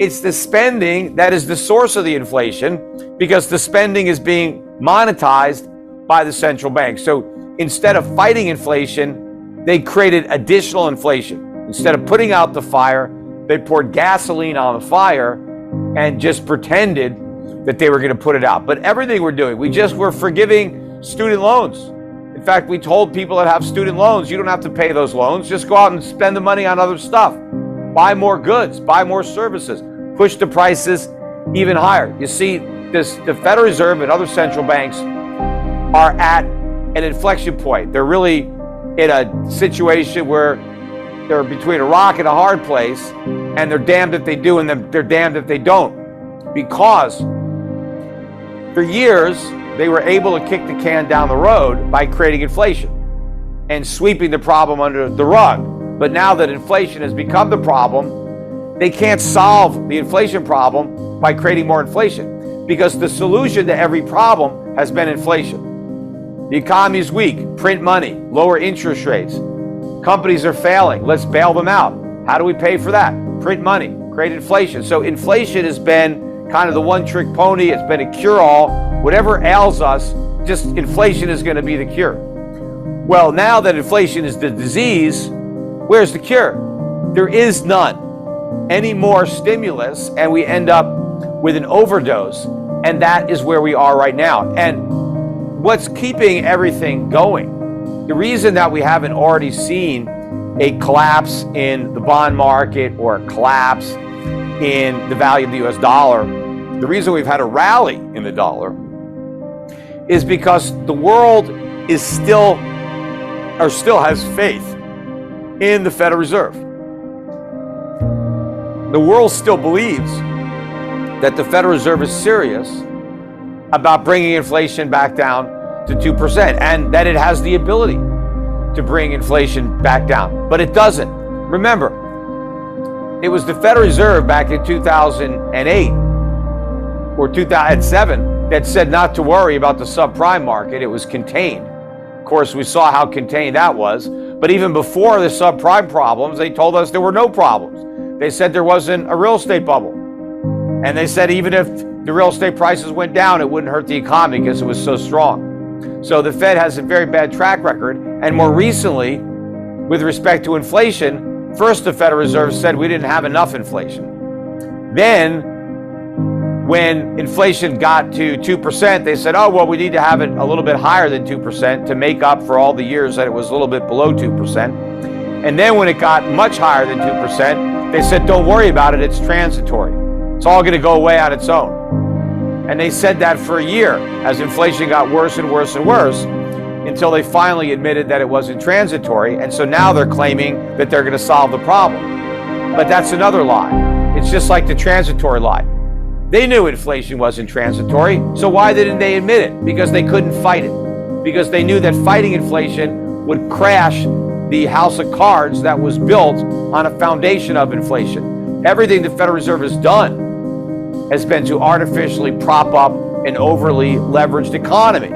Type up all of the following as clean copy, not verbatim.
It's the spending that is the source of the inflation, because the spending is being monetized by the central bank. So instead of fighting inflation, they created additional inflation. Instead of putting out the fire, they poured gasoline on the fire and just pretended that they were going to put it out. But everything we're doing, we're forgiving student loans. In fact, we told people that have student loans, you don't have to pay those loans. Just go out and spend the money on other stuff. Buy more goods, buy more services, push the prices even higher. You see, the Federal Reserve and other central banks are at an inflection point. They're really in a situation where they're between a rock and a hard place, and they're damned if they do and they're damned if they don't. Because for years, they were able to kick the can down the road by creating inflation and sweeping the problem under the rug. But now that inflation has become the problem, they can't solve the inflation problem by creating more inflation, because the solution to every problem has been inflation. The economy is weak, print money, lower interest rates. Companies are failing, let's bail them out. How do we pay for that? Print money, create inflation. So inflation has been kind of the one-trick pony. It's been a cure-all. Whatever ails us, just inflation is going to be the cure. Well, now that inflation is the disease, where's the cure? There is none. Any more stimulus, and we end up with an overdose. And that is where we are right now. And what's keeping everything going, the reason that we haven't already seen a collapse in the bond market or a collapse in the value of the US dollar, the reason we've had a rally in the dollar is because the world is still has faith in the Federal Reserve. The world still believes that the Federal Reserve is serious about bringing inflation back down to 2%, and that it has the ability to bring inflation back down, but it doesn't. Remember, it was the Federal Reserve back in 2008 or 2007 that said not to worry about the subprime market. It was contained. Of course, we saw how contained that was, but even before the subprime problems, they told us there were no problems. They said there wasn't a real estate bubble, and they said even if the real estate prices went down, it wouldn't hurt the economy because it was so strong. So the Fed has a very bad track record. And more recently, with respect to inflation, first the Federal Reserve said we didn't have enough inflation. Then when inflation got to 2%, they said, oh, well, we need to have it a little bit higher than 2% to make up for all the years that it was a little bit below 2%. And then when it got much higher than 2%, they said, don't worry about it, it's transitory. It's all going to go away on its own. And they said that for a year as inflation got worse and worse and worse, until they finally admitted that it wasn't transitory. And so now they're claiming that they're going to solve the problem. But that's another lie. It's just like the transitory lie. They knew inflation wasn't transitory, so why didn't they admit it? Because they couldn't fight it. Because they knew that fighting inflation would crash the house of cards that was built on a foundation of inflation. Everything the Federal Reserve has done has been to artificially prop up an overly leveraged economy.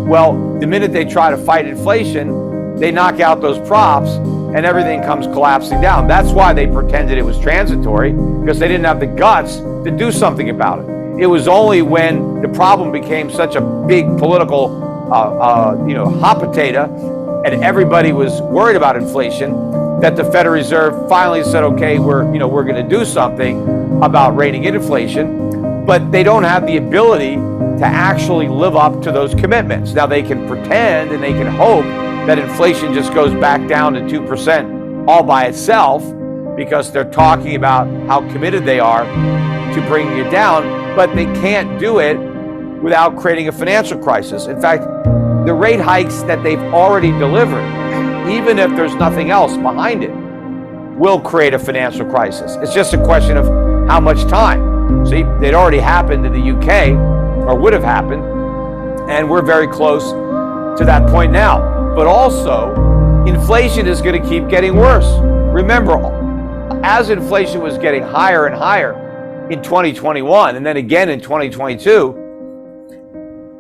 Well, the minute they try to fight inflation, they knock out those props and everything comes collapsing down. That's why they pretended it was transitory, because they didn't have the guts to do something about it. It was only when the problem became such a big political hot potato and everybody was worried about inflation that the Federal Reserve finally said, okay, we're going to do something about reining in inflation. But they don't have the ability to actually live up to those commitments. Now they can pretend and they can hope that inflation just goes back down to 2% all by itself, because they're talking about how committed they are to bringing it down, but they can't do it without creating a financial crisis. In fact, the rate hikes that they've already delivered, even if there's nothing else behind it, will create a financial crisis. It's just a question of how much time. See, it already happened in the UK, or would have happened, and we're very close to that point now. But also, inflation is going to keep getting worse. Remember, as inflation was getting higher and higher in 2021, and then again in 2022,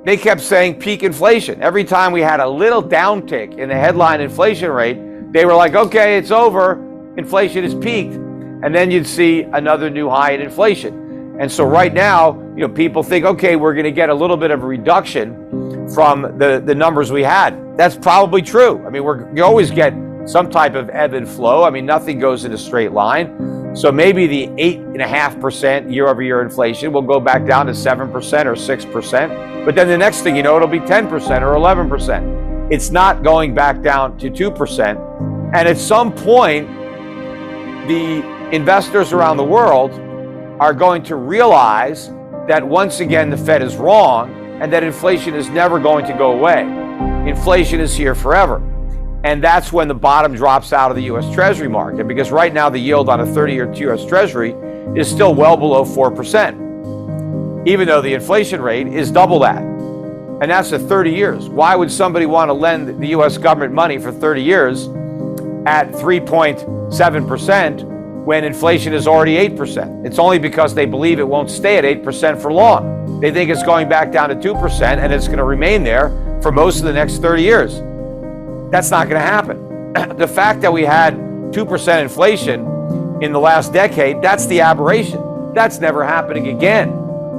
they kept saying peak inflation. Every time we had a little downtick in the headline inflation rate, they were like, okay, it's over, inflation is peaked. and then you'd see another new high in inflation. And so right now, people think, okay, we're going to get a little bit of a reduction from the numbers we had. That's probably true. I mean, you always get some type of ebb and flow. I mean, nothing goes in a straight line. So maybe the 8.5% year-over-year inflation will go back down to 7% or 6%. But then the next thing you know, it'll be 10% or 11%. It's not going back down to 2%. And at some point, the investors around the world are going to realize that once again the Fed is wrong and that inflation is never going to go away. Inflation is here forever. And that's when the bottom drops out of the U.S. Treasury market, because right now the yield on a 30-year U.S. Treasury is still well below 4%, even though the inflation rate is double that. And that's at 30 years. Why would somebody want to lend the U.S. government money for 30 years at 3.7% when inflation is already 8%? It's only because they believe it won't stay at 8% for long. They think it's going back down to 2% and it's going to remain there for most of the next 30 years. That's not going to happen. The fact that we had 2% inflation in the last decade, that's the aberration. That's never happening again.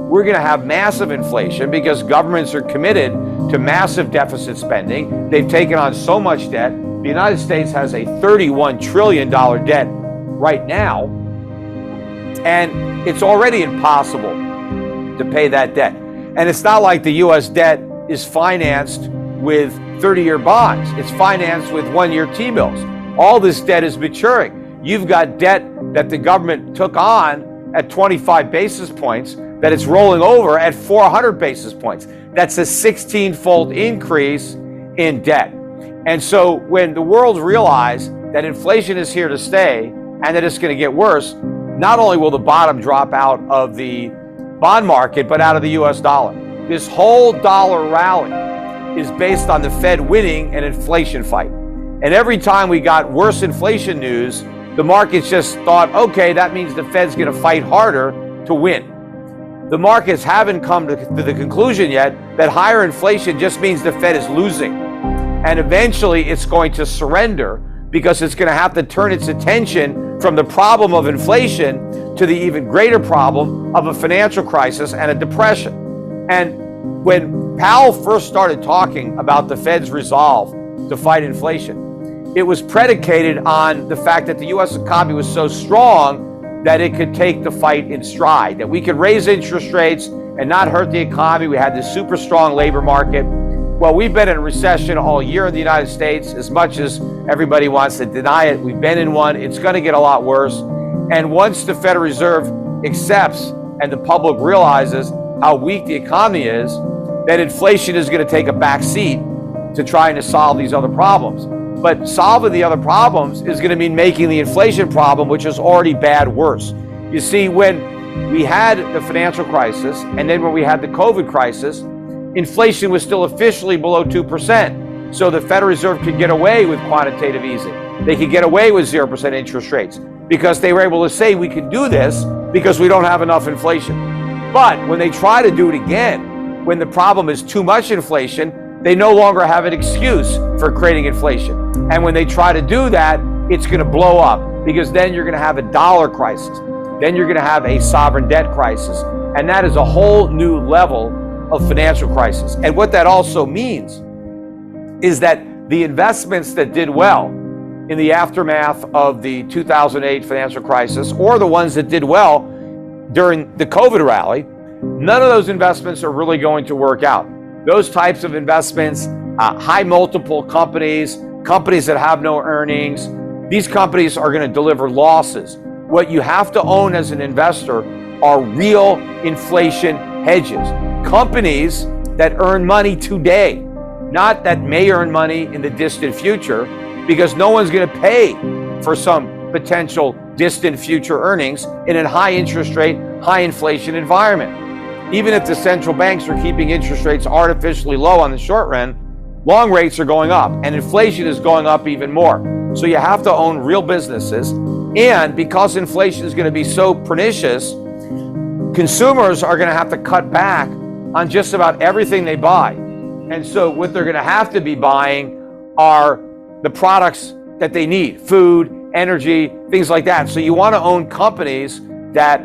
We're going to have massive inflation because governments are committed to massive deficit spending. They've taken on so much debt. The United States has a $31 trillion debt right now, and it's already impossible to pay that debt. And it's not like the U.S. debt is financed with 30-year bonds. It's financed with one-year T-bills. All this debt is maturing. You've got debt that the government took on at 25 basis points that it's rolling over at 400 basis points. That's a 16-fold increase in debt. And so when the world realizes that inflation is here to stay and that it's going to get worse, not only will the bottom drop out of the bond market, but out of the US dollar. This whole dollar rally is based on the Fed winning an inflation fight. And every time we got worse inflation news, the markets just thought, okay, that means the Fed's going to fight harder to win. The markets haven't come to the conclusion yet that higher inflation just means the Fed is losing. And eventually it's going to surrender because it's going to have to turn its attention from the problem of inflation to the even greater problem of a financial crisis and a depression. And when Powell first started talking about the Fed's resolve to fight inflation, it was predicated on the fact that the U.S. economy was so strong that it could take the fight in stride, that we could raise interest rates and not hurt the economy. We had this super strong labor market. Well, we've been in a recession all year in the United States. As much as everybody wants to deny it, we've been in one. It's going to get a lot worse. And once the Federal Reserve accepts and the public realizes how weak the economy is, then inflation is going to take a back seat to trying to solve these other problems. But solving the other problems is going to mean making the inflation problem, which is already bad, worse. You see, when we had the financial crisis and then when we had the COVID crisis, inflation was still officially below 2%. So the Federal Reserve could get away with quantitative easing. They could get away with 0% interest rates because they were able to say we can do this because we don't have enough inflation. But when they try to do it again, when the problem is too much inflation, they no longer have an excuse for creating inflation. And when they try to do that, it's going to blow up because then you're going to have a dollar crisis. Then you're going to have a sovereign debt crisis. And that is a whole new level of financial crisis. And what that also means is that the investments that did well in the aftermath of the 2008 financial crisis, or the ones that did well during the COVID rally, none of those investments are really going to work out. Those types of investments, high multiple companies that have no earnings, these companies are going to deliver losses. What you have to own as an investor are real inflation hedges. Companies that earn money today, not that may earn money in the distant future, because no one's going to pay for some potential distant future earnings in a high interest rate, high inflation environment. Even if the central banks are keeping interest rates artificially low on the short run, long rates are going up and inflation is going up even more. So you have to own real businesses. And because inflation is going to be so pernicious, consumers are going to have to cut back on just about everything they buy. And so what they're going to have to be buying are the products that they need: food, energy, things like that. So you want to own companies that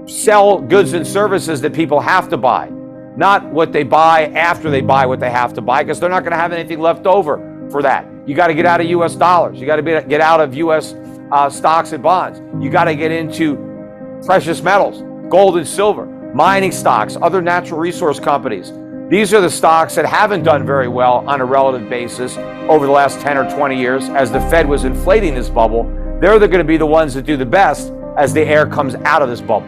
sell goods and services that people have to buy, not what they buy after they buy what they have to buy, because they're not going to have anything left over for that. You got to get out of U.S. dollars. You got to get out of U.S. Stocks and bonds. You got to get into precious metals, gold and silver, mining stocks, other natural resource companies. These are the stocks that haven't done very well on a relative basis over the last 10 or 20 years as the Fed was inflating this bubble. They're going to be the ones that do the best as the air comes out of this bubble.